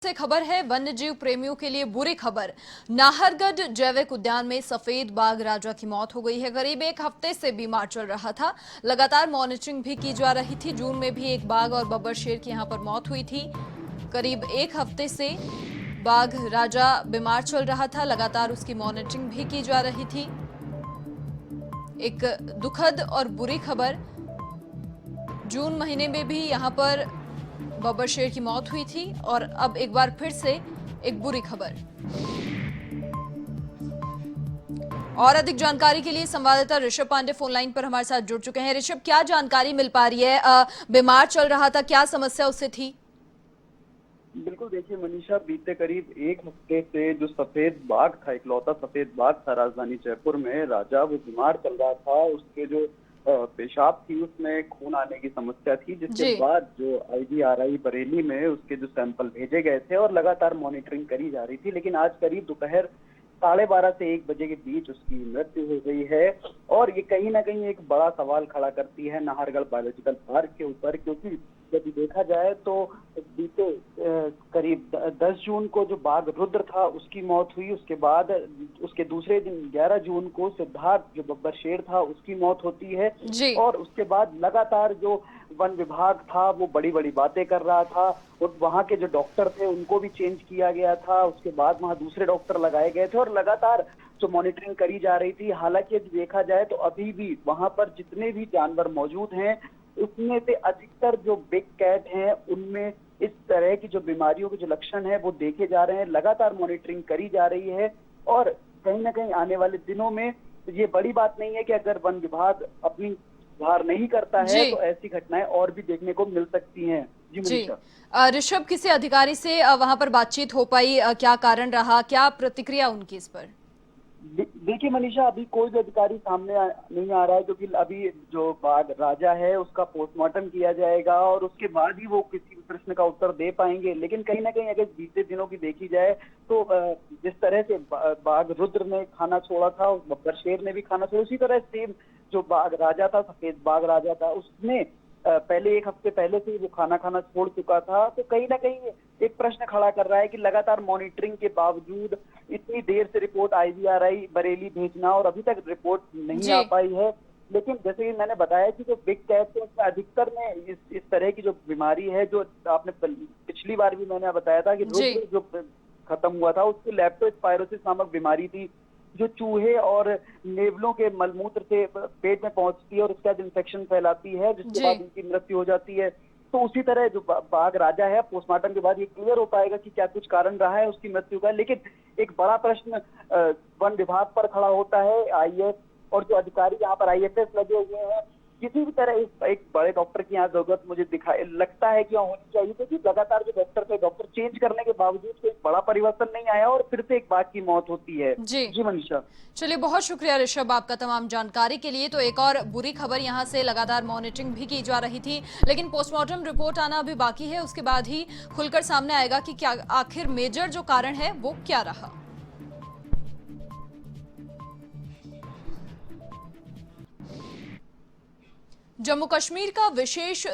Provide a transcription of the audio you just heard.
से खबर है वन्य जीव प्रेमियों के लिए बुरी खबर। नाहरगढ़ जैविक उद्यान में सफेद बाघ राजा की मौत हो गई है। करीब एक हफ्ते से बीमार चल रहा था। लगातार मॉनिटरिंग भी की जा रही थी। जून में भी एक बाघ और बब्बर शेर की यहां पर मौत हुई थी। करीब एक हफ्ते से बाघ राजा बीमार चल रहा था। लगातार उसकी मॉनिटरिंग भी की जा रही थी। एक दुखद और बुरी खबर, जून महीने में भी यहां पर बब्बर शेर की मौत हुई थी और अब एक बार फिर से एक बुरी खबर। और अधिक जानकारी के लिए संवाददाता ऋषभ पांडे फोन लाइन पर हमारे साथ जुड़ चुके हैं। ऋषभ, क्या जानकारी मिल पा रही है? बीमार चल रहा था, क्या समस्या उससे थी? बिल्कुल, देखिए मनीषा, बीते करीब एक हफ्ते से जो सफेद बाघ था, इकलौता सफेद बाघ था राजधानी जयपुर में राजा, वो बीमार चल रहा था। उसके जो पेशाब थी उसमें खून आने की समस्या थी, जिसके बाद जो IGRI बरेली में उसके जो सैंपल भेजे गए थे और लगातार मॉनिटरिंग करी जा रही थी। लेकिन आज करीब दोपहर 12:30 से 1 बजे के बीच उसकी मृत्यु हो गई है। और ये कहीं ना कहीं एक बड़ा सवाल खड़ा करती है नाहरगढ़ बायोलॉजिकल पार्क के ऊपर, क्योंकि यदि देखा जाए तो बीते करीब 10 जून को जो बाघ रुद्र था उसकी मौत हुई। उसके बाद उसके दूसरे दिन 11 जून को सिद्धार्थ जो बब्बर शेर था उसकी मौत होती है। और उसके बाद लगातार जो वन विभाग था वो बड़ी बड़ी बातें कर रहा था और वहां के जो डॉक्टर थे उनको भी चेंज किया गया था। उसके बाद वहां दूसरे डॉक्टर लगाए गए थे और लगातार जो मॉनिटरिंग करी जा रही थी। हालांकि यदि देखा जाए तो अभी भी वहां पर जितने भी जानवर मौजूद हैं उसमें से अधिकतर जो बिग कैट हैं उनमें इस तरह की जो बीमारियों के जो लक्षण है वो देखे जा रहे हैं। लगातार मॉनिटरिंग करी जा रही है और कहीं ना कहीं आने वाले दिनों में ये बड़ी बात नहीं है कि अगर वन विभाग अपनी सुधार नहीं करता है तो ऐसी घटनाएं और भी देखने को मिल सकती हैं। जी मनीषा। ऋषभ, किसी अधिकारी से वहां पर बातचीत हो पाई? क्या कारण रहा, क्या प्रतिक्रिया उनकी इस पर? देखिए मनीषा, अभी कोई भी अधिकारी सामने नहीं आ रहा है, क्योंकि अभी जो बाघ राजा है उसका पोस्टमार्टम किया जाएगा और उसके बाद ही वो किसी प्रश्न का उत्तर दे पाएंगे। लेकिन कहीं ना कहीं अगर बीते दिनों की देखी जाए तो जिस तरह से बाघ रुद्र ने खाना छोड़ा था, बब्बर शेर ने भी खाना छोड़ा, उसी तरह सेम जो बाघ राजा था, सफेद बाघ राजा था, उसने पहले एक हफ्ते पहले से वो खाना खाना छोड़ चुका था। तो कहीं ना कहीं एक प्रश्न खड़ा कर रहा है कि लगातार मॉनिटरिंग के बावजूद इतनी देर से रिपोर्ट IGRI बरेली भेजना और अभी तक रिपोर्ट नहीं आ पाई है। लेकिन जैसे कि मैंने बताया कि जो बिग कैट है उसमें अधिकतर में इस तरह की जो बीमारी है, जो आपने पिछली बार भी मैंने बताया था कि रुद्र जो खत्म हुआ था उसकी लेप्टोस्पायरोसिस नामक बीमारी थी, जो चूहे और नेवलों के मलमूत्र से पेट में पहुंचती है और उसके बाद इन्फेक्शन फैलाती है, जिसके बाद उनकी मृत्यु हो जाती है। तो उसी तरह जो बाघ राजा है, पोस्टमार्टम के बाद ये क्लियर हो पाएगा कि क्या कुछ कारण रहा है उसकी मृत्यु का। लेकिन एक बड़ा प्रश्न वन विभाग पर खड़ा होता है। IAS और जो अधिकारी यहाँ पर IFS लगे हुए हैं, किसी भी तरह एक बड़े डॉक्टर की यहाँ जरूरत मुझे लगता है कि होनी चाहिए, क्योंकि लगातार जो डॉक्टर चेंज करने के बावजूद कोई बड़ा परिवर्तन नहीं आया और फिर से एक बाघ की मौत होती है। जी मनीषा। चलिए, बहुत शुक्रिया ऋषभ आपका तमाम जानकारी के लिए। तो एक और बुरी खबर, यहाँ से लगातार मॉनिटरिंग भी की जा रही थी, लेकिन पोस्टमार्टम रिपोर्ट आना अभी बाकी है। उसके बाद ही खुलकर सामने आएगा कि क्या आखिर मेजर जो कारण है वो क्या रहा। जम्मू कश्मीर का विशेष